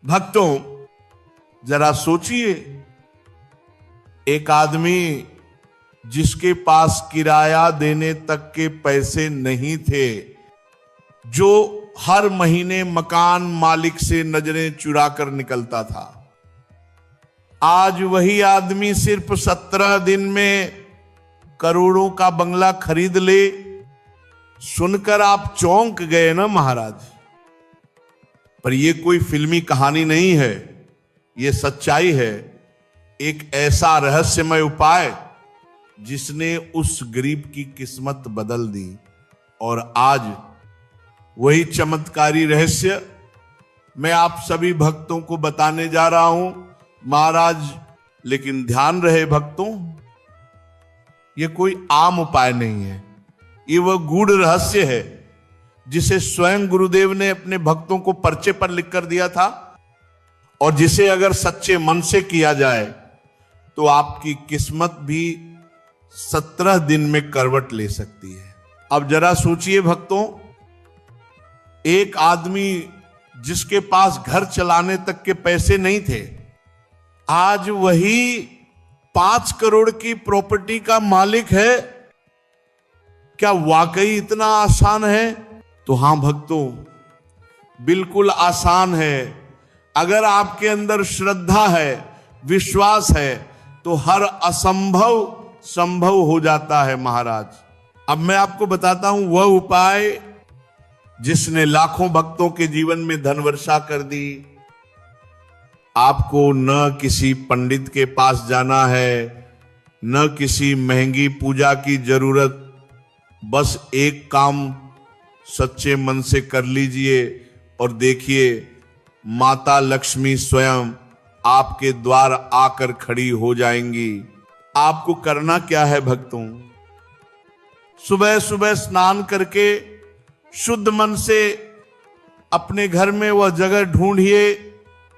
भक्तों, जरा सोचिए, एक आदमी जिसके पास किराया देने तक के पैसे नहीं थे, जो हर महीने मकान मालिक से नजरें चुरा कर निकलता था, आज वही आदमी सिर्फ 17 दिन में करोड़ों का बंगला खरीद ले। सुनकर आप चौंक गए ना महाराज। पर यह कोई फिल्मी कहानी नहीं है, यह सच्चाई है। एक ऐसा रहस्यमय उपाय जिसने उस गरीब की किस्मत बदल दी। और आज वही चमत्कारी रहस्य मैं आप सभी भक्तों को बताने जा रहा हूं महाराज। लेकिन ध्यान रहे भक्तों, यह कोई आम उपाय नहीं है, ये वह गूढ़ रहस्य है जिसे स्वयं गुरुदेव ने अपने भक्तों को पर्चे पर लिखकर दिया था, और जिसे अगर सच्चे मन से किया जाए तो आपकी किस्मत भी 17 दिन में करवट ले सकती है। अब जरा सोचिए भक्तों, एक आदमी जिसके पास घर चलाने तक के पैसे नहीं थे, आज वही 5 करोड़ की प्रॉपर्टी का मालिक है। क्या वाकई इतना आसान है? तो हां भक्तों, बिल्कुल आसान है। अगर आपके अंदर श्रद्धा है, विश्वास है, तो हर असंभव संभव हो जाता है महाराज। अब मैं आपको बताता हूं वह उपाय जिसने लाखों भक्तों के जीवन में धन वर्षा कर दी। आपको न किसी पंडित के पास जाना है, न किसी महंगी पूजा की जरूरत। बस एक काम सच्चे मन से कर लीजिए और देखिए, माता लक्ष्मी स्वयं आपके द्वार आकर खड़ी हो जाएंगी। आपको करना क्या है भक्तों? सुबह सुबह स्नान करके शुद्ध मन से अपने घर में वह जगह ढूंढिए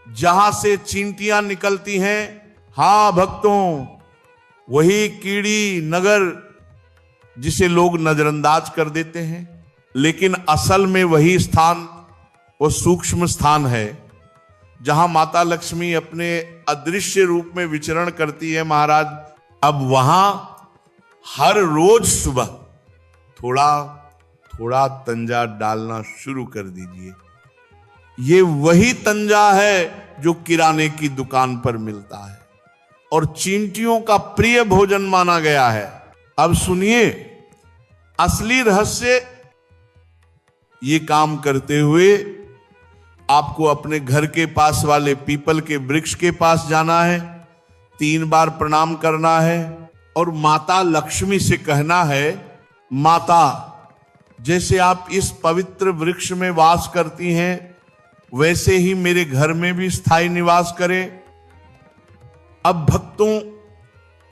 जहां से चींटियां निकलती हैं। हां भक्तों, वही कीड़ी नगर जिसे लोग नजरअंदाज कर देते हैं, लेकिन असल में वही स्थान वो सूक्ष्म स्थान है जहां माता लक्ष्मी अपने अदृश्य रूप में विचरण करती है महाराज। अब वहां हर रोज सुबह थोड़ा थोड़ा तंजा डालना शुरू कर दीजिए। ये वही तंजा है जो किराने की दुकान पर मिलता है और चींटियों का प्रिय भोजन माना गया है। अब सुनिए असली रहस्य। ये काम करते हुए आपको अपने घर के पास वाले पीपल के वृक्ष के पास जाना है, 3 बार प्रणाम करना है और माता लक्ष्मी से कहना है, माता, जैसे आप इस पवित्र वृक्ष में वास करती हैं, वैसे ही मेरे घर में भी स्थायी निवास करें। अब भक्तों,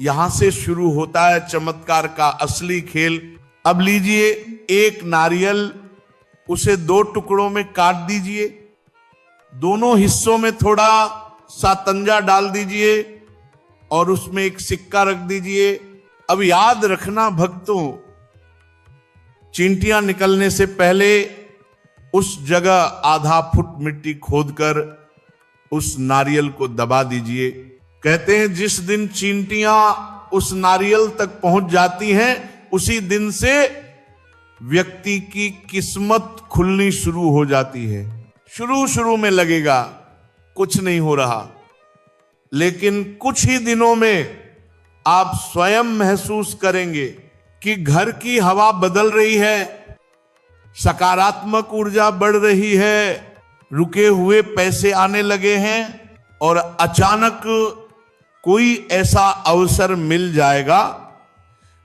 यहां से शुरू होता है चमत्कार का असली खेल। अब लीजिए एक नारियल, उसे 2 टुकड़ों में काट दीजिए, दोनों हिस्सों में थोड़ा सा तंजा डाल दीजिए और उसमें एक सिक्का रख दीजिए। अब याद रखना भक्तों, चींटियां निकलने से पहले उस जगह आधा फुट मिट्टी खोदकर उस नारियल को दबा दीजिए। कहते हैं जिस दिन चींटियां उस नारियल तक पहुंच जाती हैं, उसी दिन से व्यक्ति की किस्मत खुलनी शुरू हो जाती है। शुरू में लगेगा कुछ नहीं हो रहा, लेकिन कुछ ही दिनों में आप स्वयं महसूस करेंगे कि घर की हवा बदल रही है, सकारात्मक ऊर्जा बढ़ रही है, रुके हुए पैसे आने लगे हैं और अचानक कोई ऐसा अवसर मिल जाएगा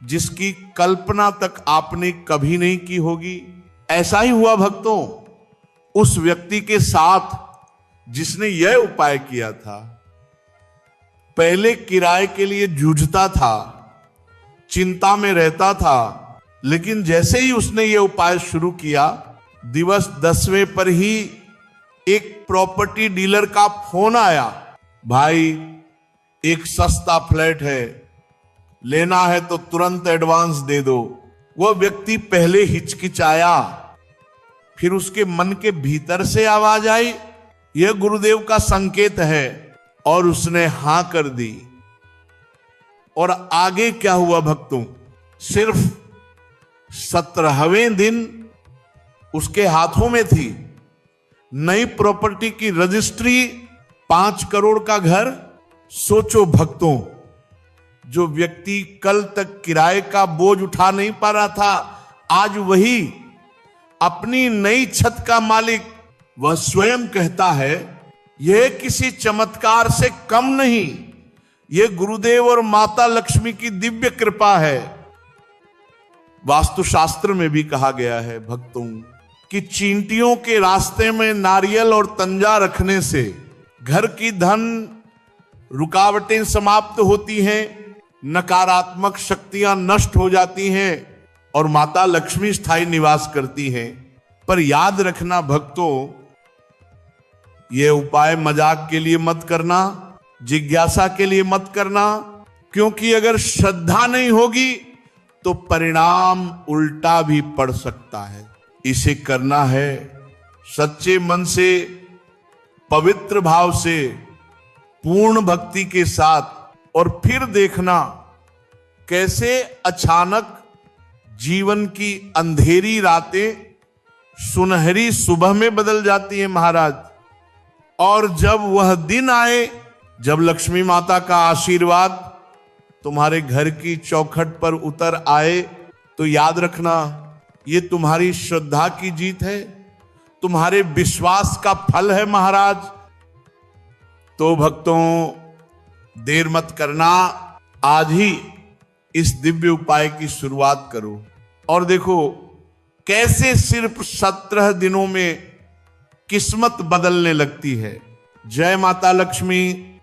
जिसकी कल्पना तक आपने कभी नहीं की होगी। ऐसा ही हुआ भक्तों उस व्यक्ति के साथ जिसने यह उपाय किया था। पहले किराए के लिए जूझता था, चिंता में रहता था, लेकिन जैसे ही उसने यह उपाय शुरू किया, दिवस 10वें पर ही एक प्रॉपर्टी डीलर का फोन आया, भाई एक सस्ता फ्लैट है, लेना है तो तुरंत एडवांस दे दो। वह व्यक्ति पहले हिचकिचाया, फिर उसके मन के भीतर से आवाज आई, यह गुरुदेव का संकेत है। और उसने हां कर दी। और आगे क्या हुआ भक्तों, सिर्फ 17वें दिन उसके हाथों में थी नई प्रॉपर्टी की रजिस्ट्री, 5 करोड़ का घर। सोचो भक्तों, जो व्यक्ति कल तक किराए का बोझ उठा नहीं पा रहा था, आज वही अपनी नई छत का मालिक। वह स्वयं कहता है यह किसी चमत्कार से कम नहीं, यह गुरुदेव और माता लक्ष्मी की दिव्य कृपा है। वास्तुशास्त्र में भी कहा गया है भक्तों कि चींटियों के रास्ते में नारियल और तंजा रखने से घर की धन रुकावटें समाप्त होती हैं, नकारात्मक शक्तियां नष्ट हो जाती हैं और माता लक्ष्मी स्थायी निवास करती हैं। पर याद रखना भक्तों, यह उपाय मजाक के लिए मत करना, जिज्ञासा के लिए मत करना, क्योंकि अगर श्रद्धा नहीं होगी तो परिणाम उल्टा भी पड़ सकता है। इसे करना है सच्चे मन से, पवित्र भाव से, पूर्ण भक्ति के साथ। और फिर देखना कैसे अचानक जीवन की अंधेरी रातें सुनहरी सुबह में बदल जाती है महाराज। और जब वह दिन आए जब लक्ष्मी माता का आशीर्वाद तुम्हारे घर की चौखट पर उतर आए, तो याद रखना ये तुम्हारी श्रद्धा की जीत है, तुम्हारे विश्वास का फल है महाराज। तो भक्तों, देर मत करना, आज ही इस दिव्य उपाय की शुरुआत करो। और देखो कैसे सिर्फ 17 दिनों में किस्मत बदलने लगती है। जय माता लक्ष्मी।